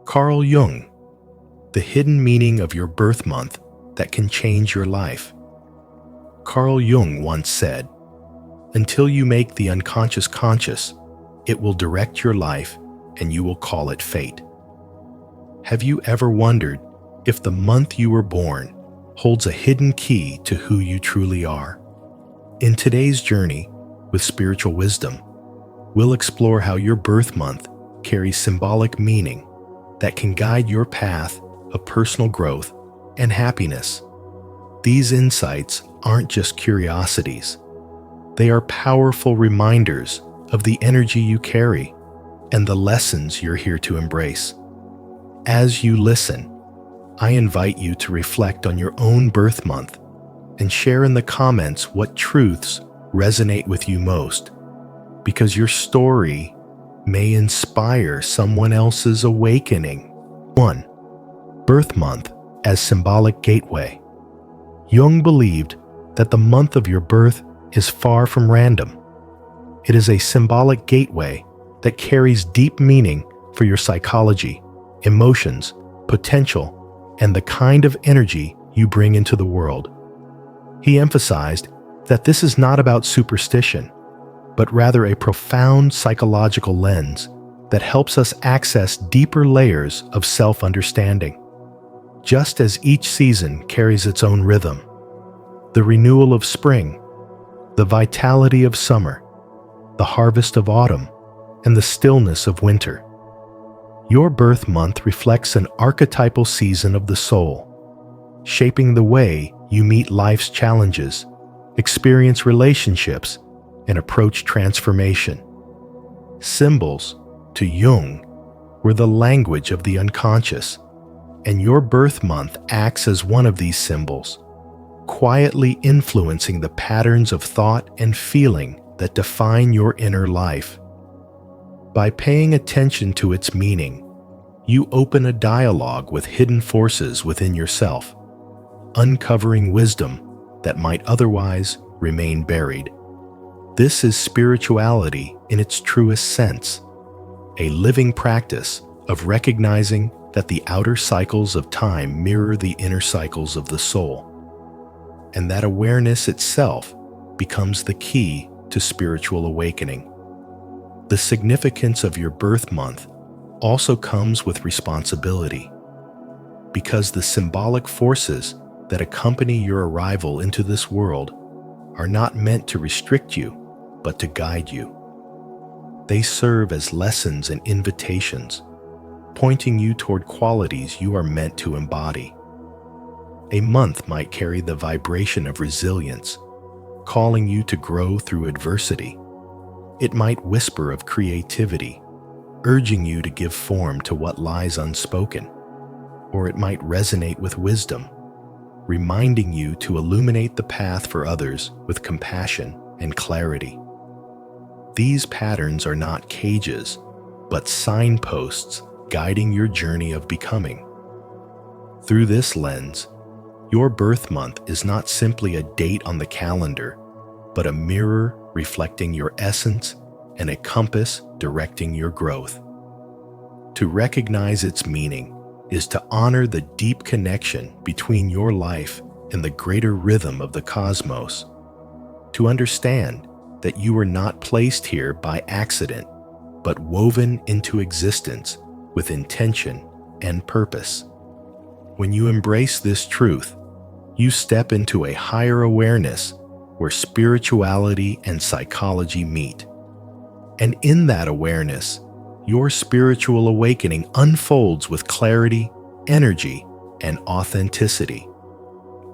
Carl Jung, the hidden meaning of your birth month that can change your life. Carl Jung once said, "Until you make the unconscious conscious, it will direct your life and you will call it fate." Have you ever wondered if the month you were born holds a hidden key to who you truly are? In today's journey with spiritual wisdom, we'll explore how your birth month carries symbolic meaning that can guide your path of personal growth and happiness. These insights aren't just curiosities. They are powerful reminders of the energy you carry and the lessons you're here to embrace. As you listen, I invite you to reflect on your own birth month and share in the comments what truths resonate with you most, because your story may inspire someone else's awakening. 1. Birth month as symbolic gateway. Jung believed that the month of your birth is far from random. It is a symbolic gateway that carries deep meaning for your psychology, emotions, potential, and the kind of energy you bring into the world. He emphasized that this is not about superstition, but rather a profound psychological lens that helps us access deeper layers of self-understanding. Just as each season carries its own rhythm, the renewal of spring, the vitality of summer, the harvest of autumn, and the stillness of winter, your birth month reflects an archetypal season of the soul, shaping the way you meet life's challenges, experience relationships, and approach transformation. Symbols, to Jung, were the language of the unconscious, and your birth month acts as one of these symbols, quietly influencing the patterns of thought and feeling that define your inner life. By paying attention to its meaning, you open a dialogue with hidden forces within yourself, uncovering wisdom that might otherwise remain buried. This is spirituality in its truest sense, a living practice of recognizing that the outer cycles of time mirror the inner cycles of the soul, and that awareness itself becomes the key to spiritual awakening. The significance of your birth month also comes with responsibility, because the symbolic forces that accompany your arrival into this world are not meant to restrict you, but to guide you. They serve as lessons and invitations, pointing you toward qualities you are meant to embody. A month might carry the vibration of resilience, calling you to grow through adversity. It might whisper of creativity, urging you to give form to what lies unspoken. Or it might resonate with wisdom, reminding you to illuminate the path for others with compassion and clarity. These patterns are not cages, but signposts guiding your journey of becoming. Through this lens, your birth month is not simply a date on the calendar, but a mirror reflecting your essence and a compass directing your growth. To recognize its meaning is to honor the deep connection between your life and the greater rhythm of the cosmos. To understand that you were not placed here by accident, but woven into existence with intention and purpose. When you embrace this truth, you step into a higher awareness where spirituality and psychology meet. And in that awareness, your spiritual awakening unfolds with clarity, energy, and authenticity.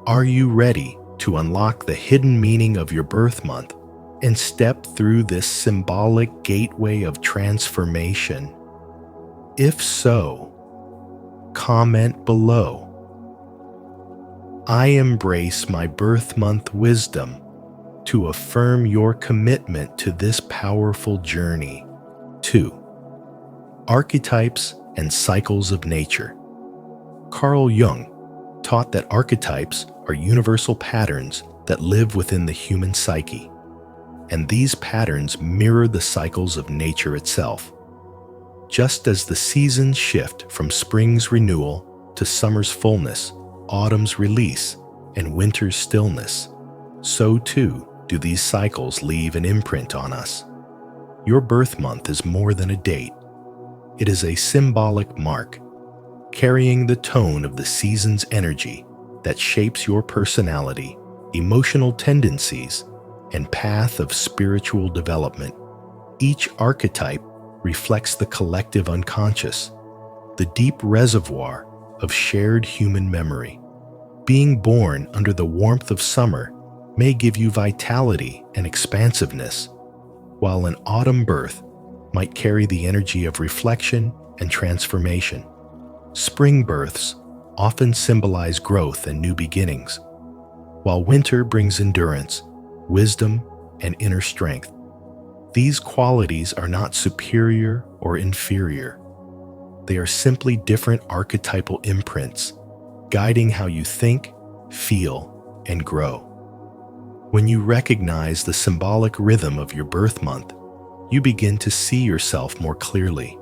Are you ready to unlock the hidden meaning of your birth month and step through this symbolic gateway of transformation? If so, comment below. I embrace my birth month wisdom to affirm your commitment to this powerful journey. 2. Archetypes and cycles of nature. Carl Jung taught that archetypes are universal patterns that live within the human psyche, and these patterns mirror the cycles of nature itself. Just as the seasons shift from spring's renewal to summer's fullness, autumn's release, and winter's stillness, so too do these cycles leave an imprint on us. Your birth month is more than a date. It is a symbolic mark, carrying the tone of the season's energy that shapes your personality, emotional tendencies, and path of spiritual development. Each archetype reflects the collective unconscious, the deep reservoir of shared human memory. Being born under the warmth of summer may give you vitality and expansiveness, while an autumn birth might carry the energy of reflection and transformation. Spring births often symbolize growth and new beginnings, while winter brings endurance, wisdom, and inner strength. These qualities are not superior or inferior. They are simply different archetypal imprints, guiding how you think, feel, and grow. When you recognize the symbolic rhythm of your birth month, you begin to see yourself more clearly.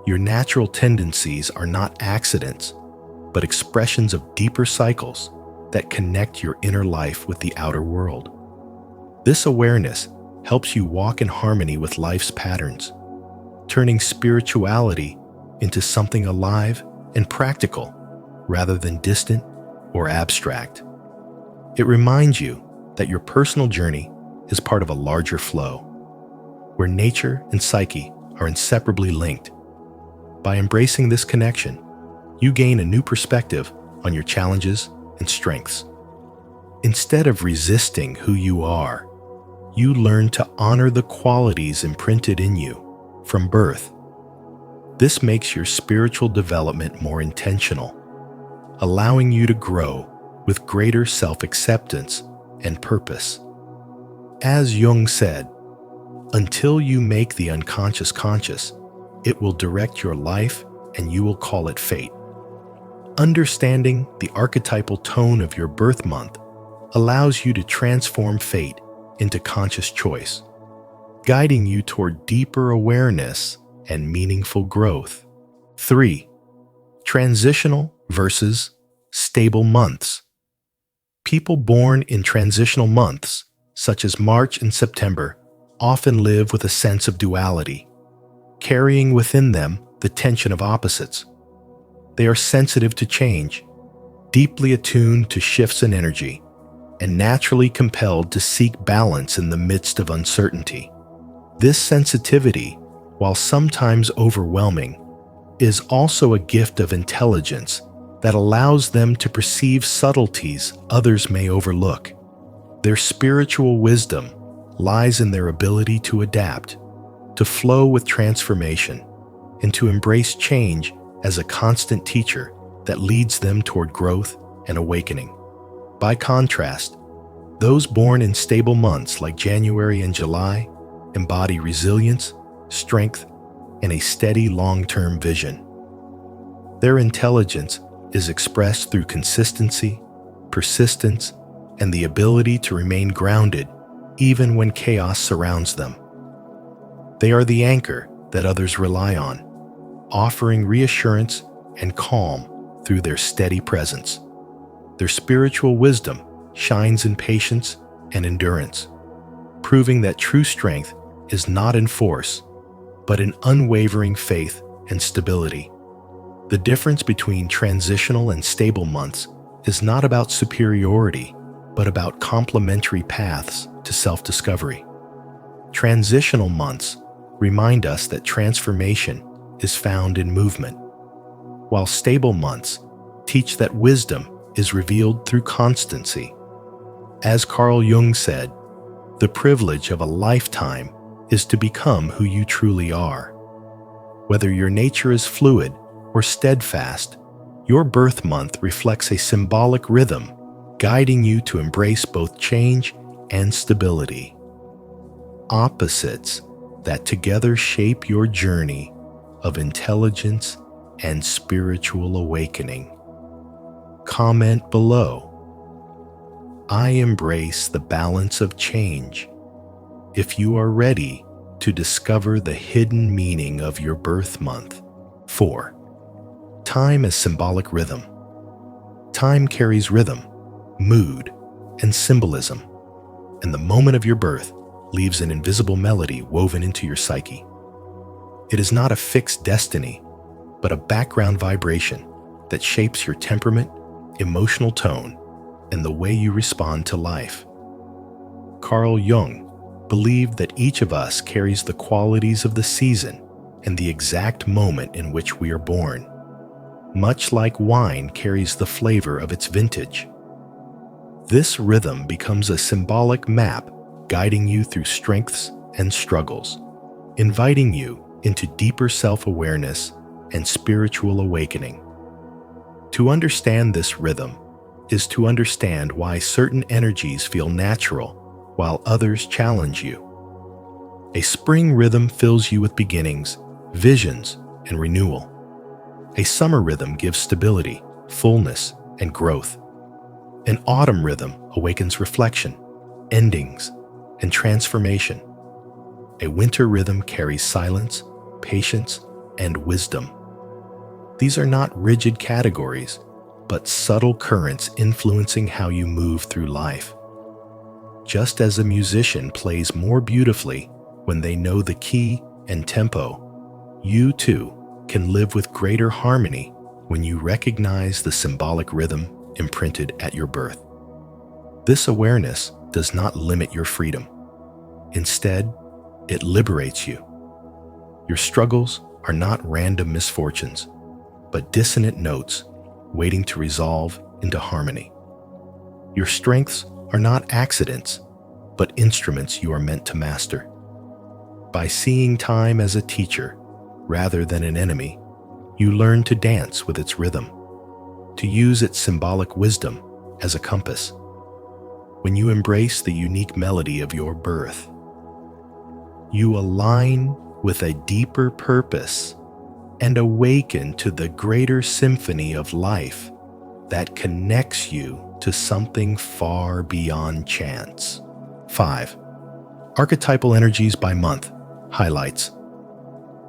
Your natural tendencies are not accidents, but expressions of deeper cycles that connect your inner life with the outer world. This awareness helps you walk in harmony with life's patterns, turning spirituality into something alive and practical rather than distant or abstract. It reminds you that your personal journey is part of a larger flow, where nature and psyche are inseparably linked. By embracing this connection, you gain a new perspective on your challenges and strengths. Instead of resisting who you are, you learn to honor the qualities imprinted in you from birth. This makes your spiritual development more intentional, allowing you to grow with greater self-acceptance and purpose. As Jung said, until you make the unconscious conscious, it will direct your life and you will call it fate. Understanding the archetypal tone of your birth month allows you to transform fate into conscious choice, guiding you toward deeper awareness and meaningful growth. 3. Transitional versus stable months. People born in transitional months, such as March and September, often live with a sense of duality, carrying within them the tension of opposites. They are sensitive to change, deeply attuned to shifts in energy, and naturally compelled to seek balance in the midst of uncertainty. This sensitivity, while sometimes overwhelming, is also a gift of intelligence that allows them to perceive subtleties others may overlook. Their spiritual wisdom lies in their ability to adapt, to flow with transformation, and to embrace change as a constant teacher that leads them toward growth and awakening. By contrast, those born in stable months like January and July embody resilience, strength, and a steady long-term vision. Their intelligence is expressed through consistency, persistence, and the ability to remain grounded even when chaos surrounds them. They are the anchor that others rely on, offering reassurance and calm through their steady presence. Their spiritual wisdom shines in patience and endurance, proving that true strength is not in force, but in unwavering faith and stability. The difference between transitional and stable months is not about superiority, but about complementary paths to self-discovery. Transitional months remind us that transformation is found in movement, while stable months teach that wisdom is revealed through constancy. As Carl Jung said, the privilege of a lifetime is to become who you truly are. Whether your nature is fluid or steadfast, your birth month reflects a symbolic rhythm, guiding you to embrace both change and stability. Opposites that together shape your journey of intelligence and spiritual awakening. Comment below. I embrace the balance of change. If you are ready, to discover the hidden meaning of your birth month. 4. Time as symbolic rhythm. Time carries rhythm, mood, and symbolism, and the moment of your birth leaves an invisible melody woven into your psyche. It is not a fixed destiny, but a background vibration that shapes your temperament, emotional tone, and the way you respond to life. Carl Jung believed that each of us carries the qualities of the season and the exact moment in which we are born, much like wine carries the flavor of its vintage. This rhythm becomes a symbolic map guiding you through strengths and struggles, inviting you into deeper self-awareness and spiritual awakening. To understand this rhythm is to understand why certain energies feel natural while others challenge you. A spring rhythm fills you with beginnings, visions, and renewal. A summer rhythm gives stability, fullness, and growth. An autumn rhythm awakens reflection, endings, and transformation. A winter rhythm carries silence, patience, and wisdom. These are not rigid categories, but subtle currents influencing how you move through life. Just as a musician plays more beautifully when they know the key and tempo, you too can live with greater harmony when you recognize the symbolic rhythm imprinted at your birth. This awareness does not limit your freedom. Instead, it liberates you. Your struggles are not random misfortunes, but dissonant notes waiting to resolve into harmony. Your strengths are not accidents, but instruments you are meant to master. By seeing time as a teacher rather than an enemy, you learn to dance with its rhythm, to use its symbolic wisdom as a compass. When you embrace the unique melody of your birth, you align with a deeper purpose and awaken to the greater symphony of life that connects you to something far beyond chance. 5. Archetypal energies by month. Highlights.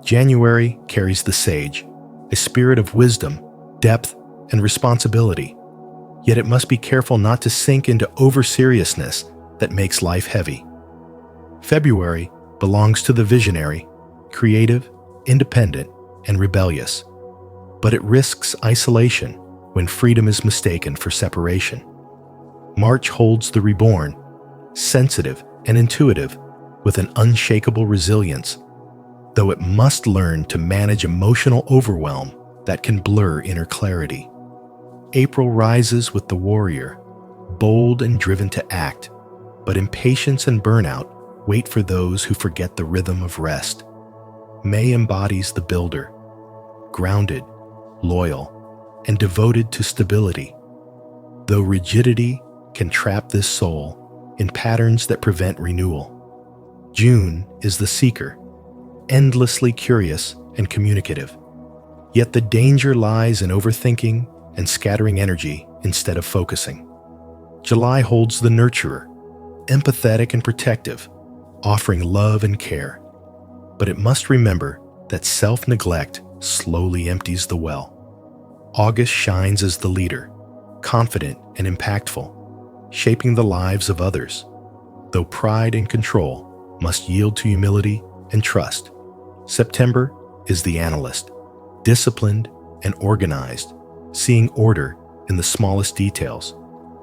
January carries the sage, a spirit of wisdom, depth, and responsibility. Yet it must be careful not to sink into over-seriousness that makes life heavy. February belongs to the visionary, creative, independent, and rebellious, but it risks isolation when freedom is mistaken for separation. March holds the reborn, sensitive and intuitive, with an unshakable resilience, though it must learn to manage emotional overwhelm that can blur inner clarity. April rises with the warrior, bold and driven to act, but impatience and burnout wait for those who forget the rhythm of rest. May embodies the builder, grounded, loyal, and devoted to stability, though rigidity can trap this soul in patterns that prevent renewal. June is the seeker, endlessly curious and communicative, yet the danger lies in overthinking and scattering energy instead of focusing. July holds the nurturer, empathetic and protective, offering love and care, but it must remember that self-neglect slowly empties the well. August shines as the leader, confident and impactful, shaping the lives of others, though pride and control must yield to humility and trust. September is the analyst, disciplined and organized, seeing order in the smallest details,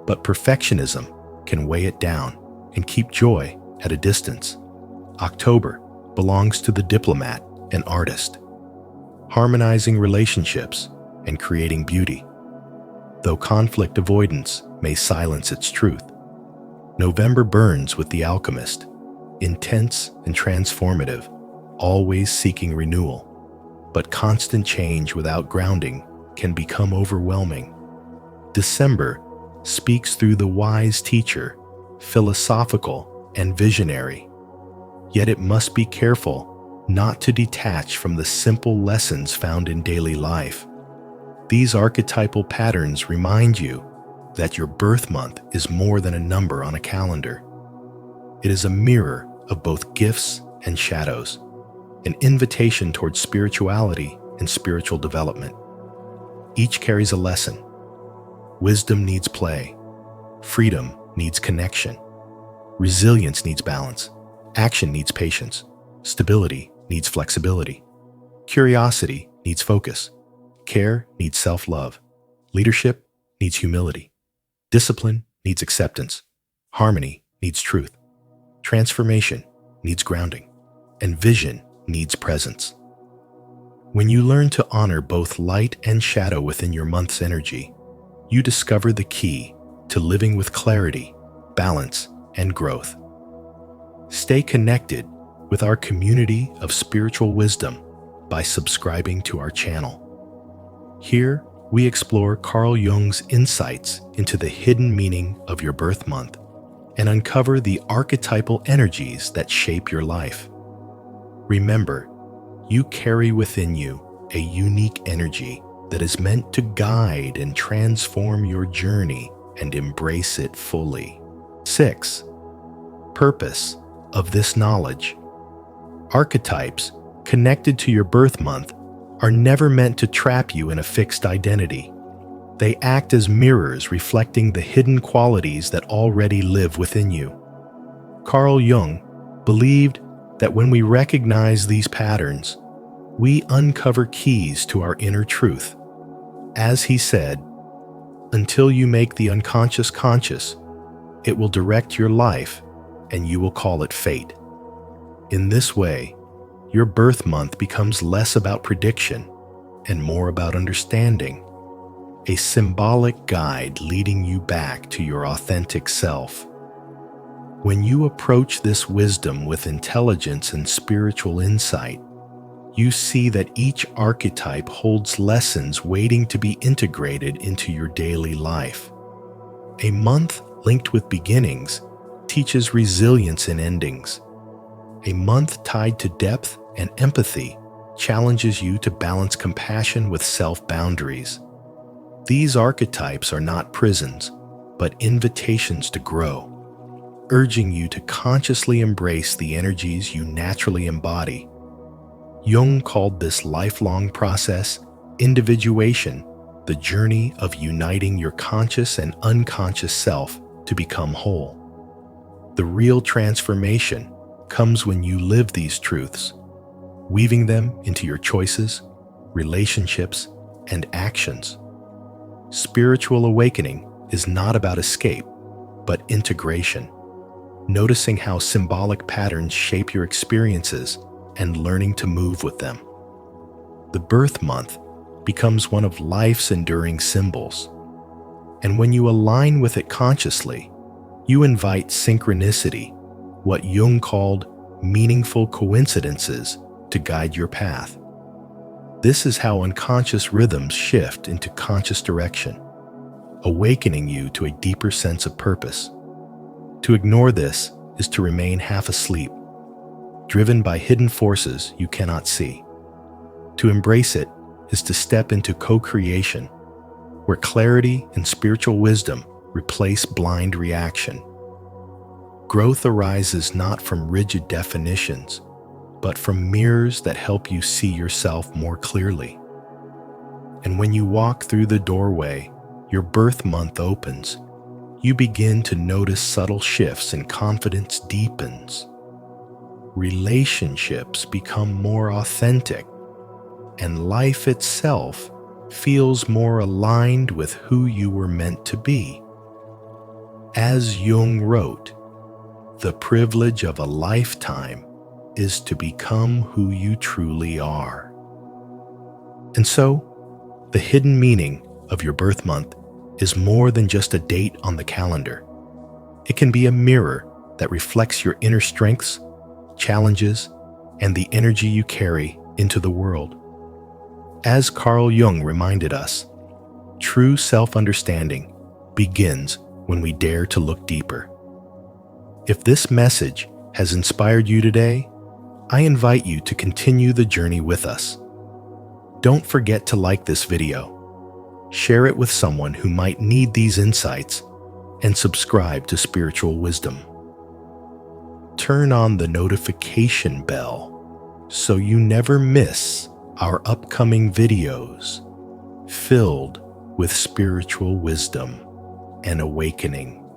but perfectionism can weigh it down and keep joy at a distance. October belongs to the diplomat and artist, harmonizing relationships and creating beauty, though conflict avoidance may silence its truth. November burns with the alchemist, intense and transformative, always seeking renewal, but constant change without grounding can become overwhelming. December speaks through the wise teacher, philosophical and visionary, yet it must be careful not to detach from the simple lessons found in daily life. These archetypal patterns remind you that your birth month is more than a number on a calendar. It is a mirror of both gifts and shadows, an invitation towards spirituality and spiritual development. Each carries a lesson. Wisdom needs play. Freedom needs connection. Resilience needs balance. Action needs patience. Stability needs flexibility. Curiosity needs focus. Care needs self-love. Leadership needs humility. Discipline needs acceptance. Harmony needs truth. Transformation needs grounding. And vision needs presence. When you learn to honor both light and shadow within your month's energy, you discover the key to living with clarity, balance, and growth. Stay connected with our community of spiritual wisdom by subscribing to our channel. Here, we explore Carl Jung's insights into the hidden meaning of your birth month and uncover the archetypal energies that shape your life. Remember, you carry within you a unique energy that is meant to guide and transform your journey and embrace it fully. 6. Purpose of this knowledge. Archetypes connected to your birth month are never meant to trap you in a fixed identity. They act as mirrors reflecting the hidden qualities that already live within you. Carl Jung believed that when we recognize these patterns, we uncover keys to our inner truth. As he said, "Until you make the unconscious conscious, it will direct your life and you will call it fate." In this way, your birth month becomes less about prediction and more about understanding, a symbolic guide leading you back to your authentic self. When you approach this wisdom with intelligence and spiritual insight, you see that each archetype holds lessons waiting to be integrated into your daily life. A month linked with beginnings teaches resilience in endings. A month tied to depth and empathy challenges you to balance compassion with self-boundaries. These archetypes are not prisons, but invitations to grow, urging you to consciously embrace the energies you naturally embody. Jung called this lifelong process individuation, the journey of uniting your conscious and unconscious self to become whole. The real transformation comes when you live these truths, weaving them into your choices, relationships, and actions. Spiritual awakening is not about escape, but integration, noticing how symbolic patterns shape your experiences and learning to move with them. The birth month becomes one of life's enduring symbols, and when you align with it consciously, you invite synchronicity, what Jung called meaningful coincidences, to guide your path. This is how unconscious rhythms shift into conscious direction, awakening you to a deeper sense of purpose. To ignore this is to remain half asleep, driven by hidden forces you cannot see. To embrace it is to step into co-creation, where clarity and spiritual wisdom replace blind reaction. Growth arises not from rigid definitions, but from mirrors that help you see yourself more clearly. And when you walk through the doorway your birth month opens, you begin to notice subtle shifts and confidence deepens. Relationships become more authentic, and life itself feels more aligned with who you were meant to be. As Jung wrote, "The privilege of a lifetime is to become who you truly are." And so, the hidden meaning of your birth month is more than just a date on the calendar. It can be a mirror that reflects your inner strengths, challenges, and the energy you carry into the world. As Carl Jung reminded us, true self-understanding begins when we dare to look deeper. If this message has inspired you today, I invite you to continue the journey with us. Don't forget to like this video, share it with someone who might need these insights, and subscribe to Spiritual Wisdom. turn on the notification bell so you never miss our upcoming videos filled with spiritual wisdom and awakening.